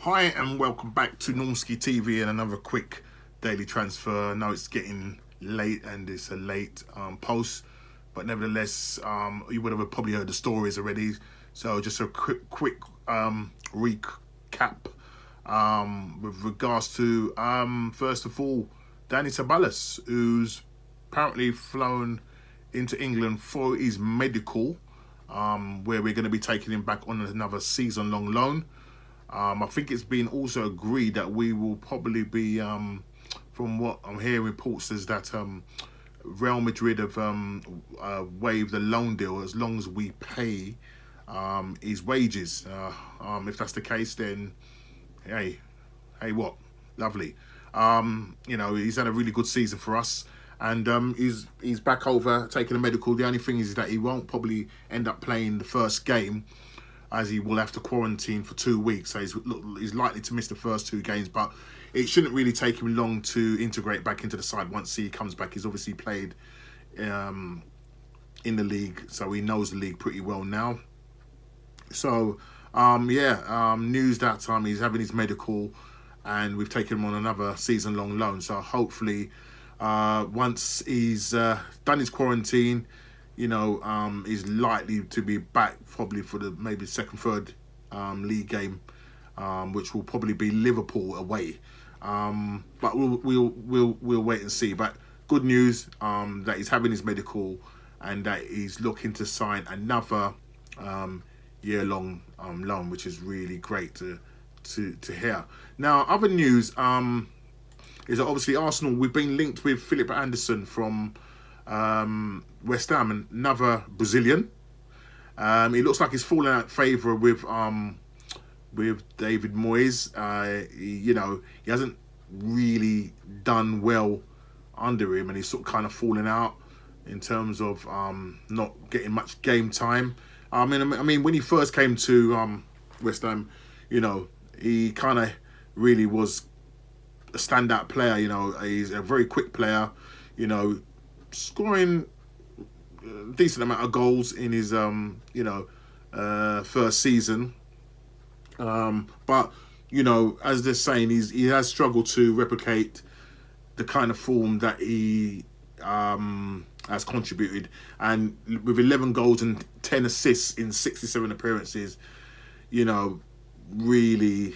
Hi and welcome back to Normski TV and another quick daily transfer. I know it's getting late and it's a late post, but nevertheless, you would have probably heard the stories already. So just a quick recap with regards to first of all, Dani Ceballos, who's apparently flown into England for his medical, where we're going to be taking him back on another season-long loan. I think it's been also agreed that we will probably be, from what I'm hearing, reports is that Real Madrid have waived the loan deal as long as we pay his wages. If that's the case, then hey, what? Lovely. He's had a really good season for us. And he's back over taking a medical. The only thing is that he won't probably end up playing the first game, as he will have to quarantine for 2 weeks. So he's likely to miss the first 2 games, but it shouldn't really take him long to integrate back into the side once he comes back. He's obviously played in the league, so he knows the league pretty well now. So, news that he's having his medical and we've taken him on another season-long loan. So hopefully, once he's done his quarantine, is likely to be back probably for the maybe second, third league game, which will probably be Liverpool away. But we'll wait and see. But good news that he's having his medical and that he's looking to sign another year-long loan, which is really great to hear. Now, other news is that obviously Arsenal. We've been linked with Philip Anderson from West Ham, another Brazilian. It looks like he's fallen out of favour with David Moyes. He hasn't really done well under him, and he's sort of kind of fallen out in terms of not getting much game time. I mean, when he first came to West Ham, he kind of really was a standout player. He's a very quick player. Scoring a decent amount of goals in his first season, but as they're saying, he has struggled to replicate the kind of form that he has contributed, and with 11 goals and 10 assists in 67 appearances, really,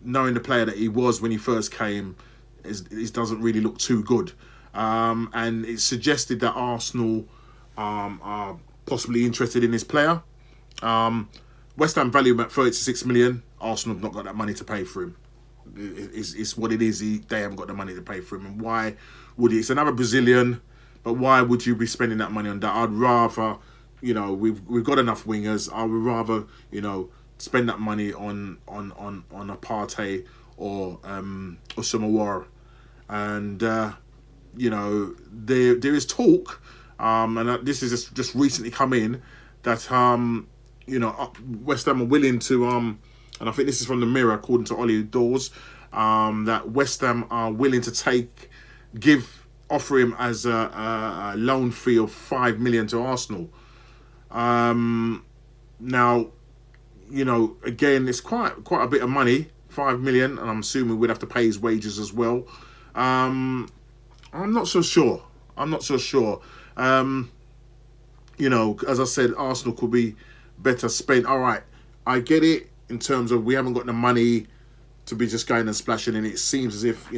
knowing the player that he was when he first came, it doesn't really look too good. And it's suggested that Arsenal are possibly interested in this player. West Ham value him at 36 million. Arsenal have not got that money to pay for him. It's what it is. They haven't got the money to pay for him. And why would he? It's another Brazilian, but why would you be spending that money on that? I'd rather, we've got enough wingers. I would rather, spend that money on a Partey or Samawar. And there is talk, and this is just recently come in, that West Ham are willing to, and I think this is from the Mirror, according to Ollie Dawes, that West Ham are willing to offer him as a loan fee of 5 million to Arsenal. Now, again, it's quite a bit of money, 5 million, and I'm assuming we'd have to pay his wages as well. I'm not so sure. As I said, Arsenal could be better spent. All right, I get it in terms of we haven't got the money to be just going and splashing, and it seems as if,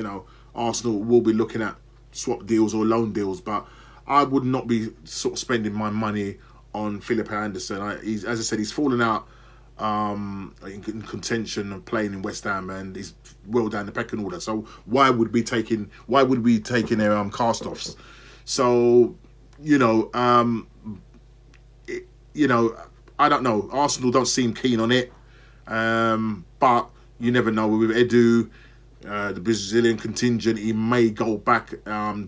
Arsenal will be looking at swap deals or loan deals, but I would not be sort of spending my money on Philip Anderson. As I said, he's fallen out in contention of playing in West Ham, and he's well down the pecking order. So why would we taking their cast-offs? So I don't know. Arsenal don't seem keen on it, but you never know with Edu. The Brazilian contingent, he may go back,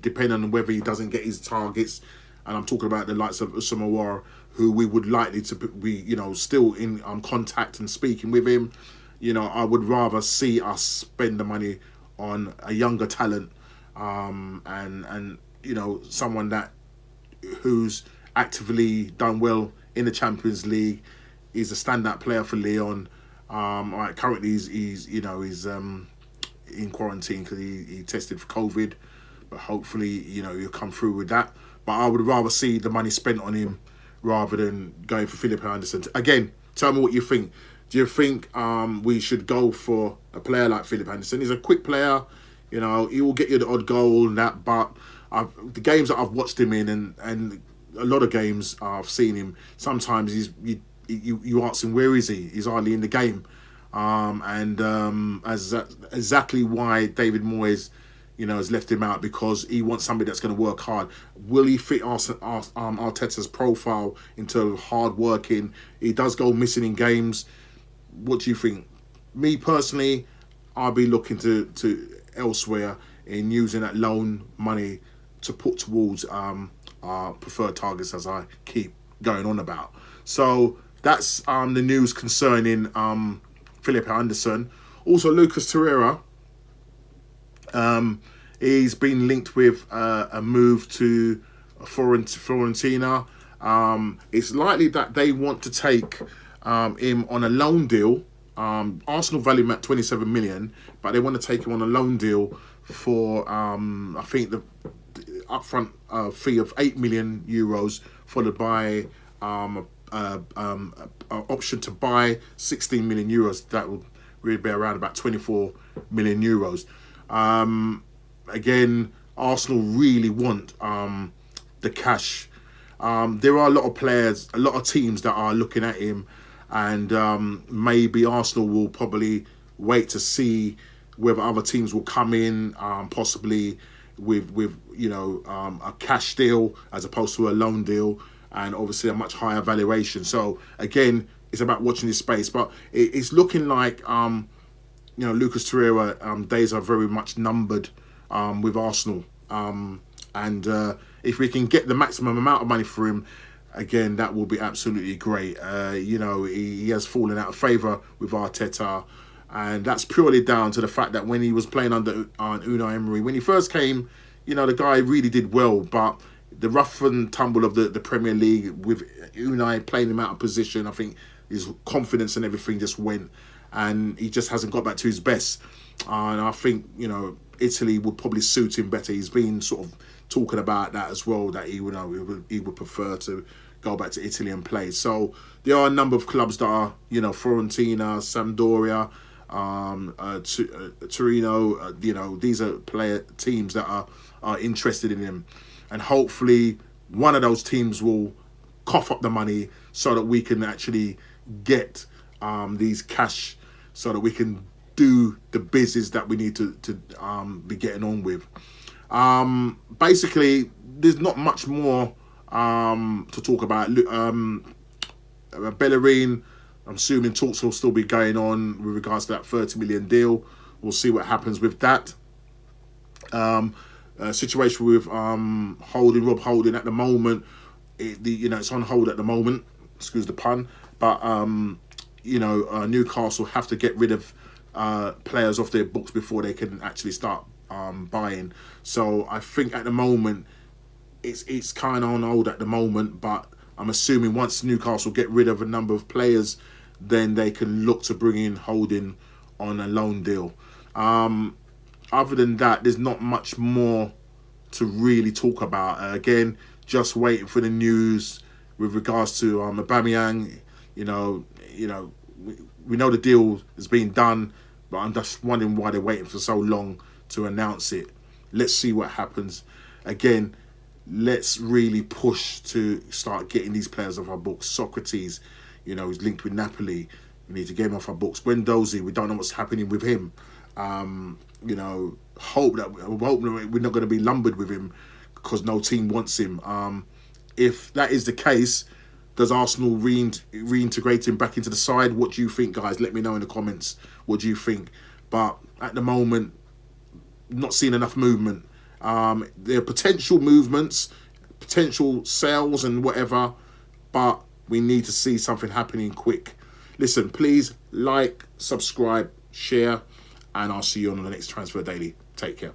depending on whether he doesn't get his targets. And I'm talking about the likes of Samawar, who we would likely to be, still in contact and speaking with him. I would rather see us spend the money on a younger talent, and someone who's actively done well in the Champions League, is a standout player for Lyon. Right, currently he's in quarantine because he tested for COVID, but hopefully he'll come through with that. But I would rather see the money spent on him rather than going for Philip Anderson. Again, tell me what you think. Do you think we should go for a player like Philip Anderson? He's a quick player, he will get you the odd goal and that. But the games that I've watched him in, and a lot of games I've seen him, sometimes you ask him where is he? He's hardly in the game. As exactly why David Moyes, has left him out, because he wants somebody that's going to work hard. Will he fit Arteta's profile into hard working? He does go missing in games. What do you think? Me personally, I'll be looking to elsewhere in using that loan money to put towards our preferred targets, as I keep going on about. So that's the news concerning Philip Anderson. Also, Lucas Torreira, he's been linked with a move to Fiorentina. It's likely that they want to take him on a loan deal. Arsenal value him at 27 million, but they want to take him on a loan deal for I think the upfront fee of 8 million euros, followed by option to buy 16 million euros. That will really be around about 24 million euros. Again, Arsenal really want the cash. There are a lot of players, a lot of teams that are looking at him, and maybe Arsenal will probably wait to see whether other teams will come in, possibly with a cash deal as opposed to a loan deal, and obviously a much higher valuation. So again, it's about watching this space, but it's looking like Lucas Torreira days are very much numbered with Arsenal, and if we can get the maximum amount of money for him, again, that will be absolutely great. He has fallen out of favour with Arteta, and that's purely down to the fact that when he was playing under Unai Emery, when he first came, the guy really did well, but the rough and tumble of the Premier League with Unai playing him out of position, I think his confidence and everything just went, and he just hasn't got back to his best. And I think, Italy would probably suit him better. He's been sort of talking about that as well, that he would prefer to go back to Italy and play. So there are a number of clubs that are, Fiorentina, Sampdoria, Torino, these are teams that are interested in him, and hopefully one of those teams will cough up the money so that we can actually get these cash, so that we can do the business that we need to be getting on with. Basically, there's not much more to talk about. Bellerin, I'm assuming talks will still be going on with regards to that 30 million deal. We'll see what happens with that. Situation with Rob Holding at the moment, it's on hold at the moment. Excuse the pun, but Newcastle have to get rid of players off their books before they can actually start buying. So I think at the moment it's kind of on hold at the moment, but I'm assuming once Newcastle get rid of a number of players, then they can look to bring in Holding on a loan deal. Other than that, there's not much more to really talk about. Again, just waiting for the news with regards to Aubameyang. We know the deal has been done, but I'm just wondering why they're waiting for so long to announce it. Let's see what happens. Again, let's really push to start getting these players off our books. Socrates, he's linked with Napoli. We need to get him off our books. Guendouzi, we don't know what's happening with him. Hope that we're not going to be lumbered with him because no team wants him. If that is the case, does Arsenal reintegrate him back into the side? What do you think, guys? Let me know in the comments. What do you think? But at the moment, not seeing enough movement. There are potential movements, potential sales and whatever, but we need to see something happening quick. Listen, please like, subscribe, share, and I'll see you on the next Transfer Daily. Take care.